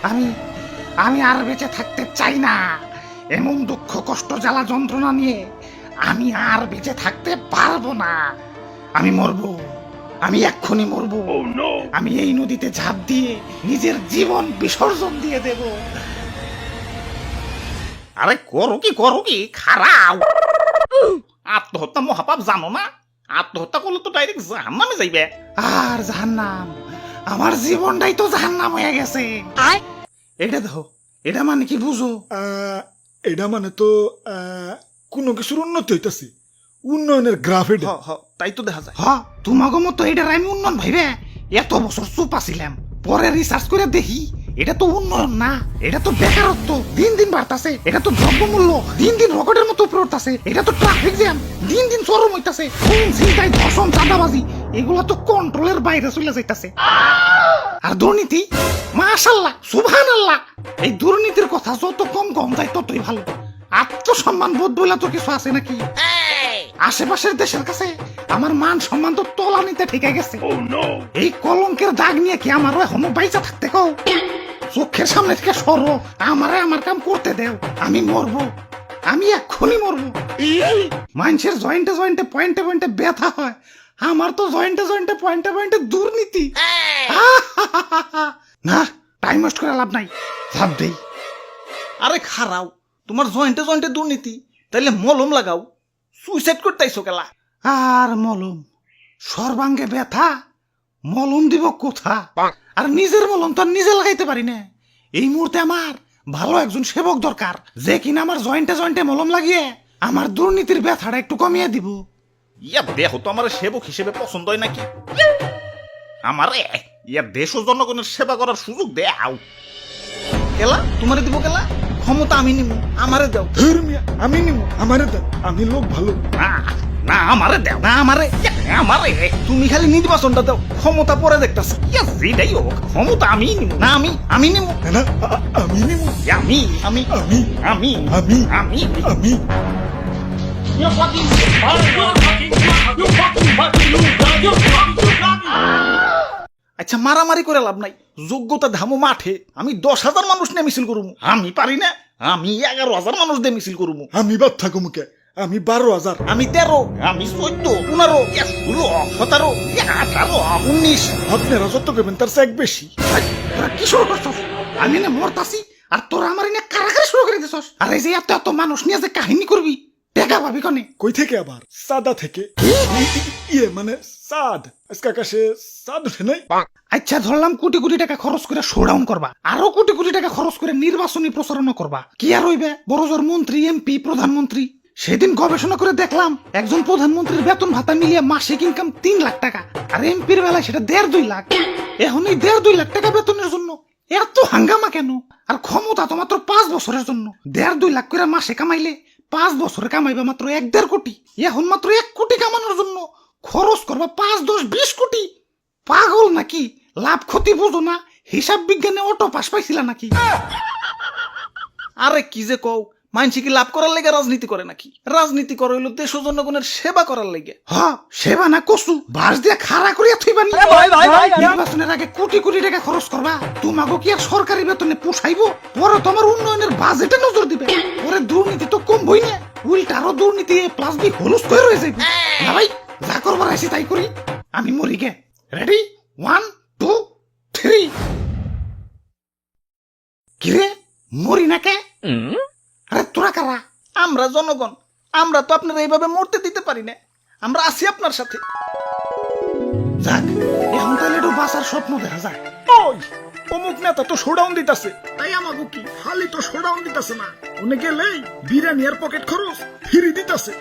আমি আমি আর বেঁচে থাকতে চাই না। এমন দুঃখ কষ্ট জ্বালা যন্ত্রণা নিয়ে আমি আর বেঁচে থাকতে পারবো না। আমি মরবো, আমি এক্ষুনি মরবো। আমি এই নদীতে ঝাঁপ দিয়ে নিজের জীবন বিসর্জন দিয়ে দেব। আরে করো কি খারাপ। আত্মহত্যা মহাপাপ জানো না? আত্মহত্যা করলে তো ডাইরেক্ট জাহান্নামে যাইবে। আর জাহান্নাম, আমার জীবনটাই তো জাহান্নাম হয়ে গেছে। এটা দেখো, এটা মানে কি বুঝো? এটা মানে তো কোনো কিছুর উন্নতি হইতাছে, উন্নয়নের গ্রাফ। এটা তাই তো দেখা যায়। তোমাকে মতো এটার আমি উন্নয়ন ভাইবে এত বছর চুপ আছিলাম, পরে রিসার্চ করে দেখি এটা তো উন্নয়ন না, এটা তো বেকারত্ব দিন দিন বাড়তাছে। এটা তো দ্রব্যমূল্য দিন দিন রকেটের মতো উপরে উঠতাছে। এটা তো ট্রাফিক জ্যাম দিন দিন চরম হইতাছে। খুন, ছিনতাই, ধর্ষণ, চাঁদাবাজি এগুলো তো কন্ট্রোলের বাইরে চলে যাইতাছে। আর দুর্নীতি, মাশাআল্লাহ সুবহানাল্লাহ, এই দুর্নীতির কথা যত কম যায় ততই ভালো। আত্মসম্মান বোধ বলে তো কিছু আছে নাকি? আশেপাশের দেশের কাছে আমার মান সম্মান তো তলানিতে ঠেকে গেছে। এই কলঙ্কের দাগ নিয়ে কি আমারও এখনো বাইচা থাকতে কও? চোখের সামনে থেকে সরো, আমারে আমার কাম করতে দেও। আমি মরবো, আমি এক্ষুনি মরবো। মানুষের জয়েন্টে পয়েন্টে ব্যথা হয়, আমার তো জয়েন্টে পয়েন্টে দুর্নীতি। না, টাইম ওয়েস্ট করে লাভ নাই, ভাব দেই। আরে খারাও, তোমার জয়েন্টে দুর্নীতি, তাইলে মলম লাগাও। সুইসাইড করতেইছো কেলা? আর মলম, সর্বাঙ্গে ব্যথা, মলম দিব কোথা? আর নিজের মলম তো আর নিজে লাগাইতে পারি না। এই মুহূর্তে আমার ভালো একজন সেবক দরকার, যে কিনা আমার জয়েন্টে মলম লাগিয়ে আমার দুর্নীতির ব্যথাটা একটু কমিয়ে দিব। ইয়া দেহ তো আমার সেবক হিসেবে পছন্দ হয় নাকি? আমারে ইয়া দেশ ও জনগণের সেবা করার সুযোগ দেও। কেলা তোমারে দিব কেলা? ক্ষমতা আমি নিমু, আমারে দাও। ধর্মিয়া আমি নিমু, আমারে দাও, আমি লোক ভালো। না আমারে দাও, না আমারে। তুমি খালি নির্বাচনটা দাও, ক্ষমতা পরে দেখতাছি। যেটাই হোক ক্ষমতা আমি নিমু, না আমি নিমু, না আমি নিমু, আমি আমি আমি আমি আমি আমি আমি আচ্ছা মারামারি করে লাভ নাই, যোগ্যতা ধামো মাঠে। আমি 10,000 মানুষ নিয়ে মিছিল করুম। আমি পারি না, আমি 11,000 মানুষ দিয়ে মিছিল করুম। আমি বাদ থাকো মুখে, আমি 12,000, আমি 13, আমি 14, 15, 16, 17, 18, 19। আপনারা যত করবেন তার চেয়ে বেশি। তোরা কি শুরু করছস? আমি না মরতাছি আর তোরা আমার এনে কারাগারে শুরু করে দিছস। আর এই যে এত মানুষ নিয়ে যে কাহিনী করবি, টাকা পাবি কনে? কই থেকে আবার? সাদা থেকে। ইয়ে মানে সাদ, আজকে আকাশে সাদ উঠে নাই। আচ্ছা ধরলাম কোটি টাকা খরচ করে শোডাউন করবা, আরো কোটি টাকা খরচ করে নির্বাচনী প্রচারণা করবা। কি আর হইবে? বড়জোর মন্ত্রী, এমপি, প্রধানমন্ত্রী। সেদিন গবেষণা করে দেখলাম একজন প্রধানমন্ত্রীর বেতন ভাতা মিলিয়ে মাসিক ইনকাম 3 লাখ টাকা, আর এমপির বেলায় সেটা 1.5-2 লাখ। এখন এই 1.5-2 লাখ টাকা বেতনের জন্য এত হাঙ্গামা কেন? আর ক্ষমতা তো মাত্র 5 বছরের জন্য। 1.5-2 লাখ করে মাসে কামাইলে 5 বছরে কামাইবে মাত্র 1-1.5 কোটি। এখন মাত্র 1 কোটি কামানোর জন্য খরচ করবা 5, 10, 20 কোটি। পাগল নাকি? লাভ ক্ষতি বুঝো না? হিসাব বিজ্ঞানে অটো পাস পাইছিলা নাকি? আরে কি যে কও, মানসি কি লাভ করার লেগে রাজনীতি করে নাকি? রাজনীতি করে হইলো দেশ ও জনগণের সেবা করার লেগে। সেবা না কসু বাস দিয়ে খাড়া করিয়া থইবানি। নির্বাচনের আগে কোটি টাকা খরচ করবা, তোমাকে কি আর সরকারি বেতনে পোষাইবো? পরে তোমার উন্নয়নের বাজেটে নজর দিবে। পরে দুর্নীতি তো কমবই না, উল্টা আরো দুর্নীতি প্লাস বি হলুস করে রয়ে যাইবে। না ভাই, যা করবার আইছি তাই করি। আমি মরি গে। রেডি? 1, 2, 3। কিরে মরি না কে? আরে তোরা কারা? আমরা জনগণ, আমরা তো আপনারা এইভাবে মরতে দিতে পারি না। আমরা আছি আপনার সাথে। যাক, এখন তাহলে একটু বাঁচার স্বপ্ন দেখা যায়। ওই অমুক নেতা তো শোডাউন দিতাছে, তাই আমাকে কি খালি তো শোডাউন দিতাছে না, উনি গেলেই বিরিয়ানি আর পকেট খরচ ফ্রি দিতাছে।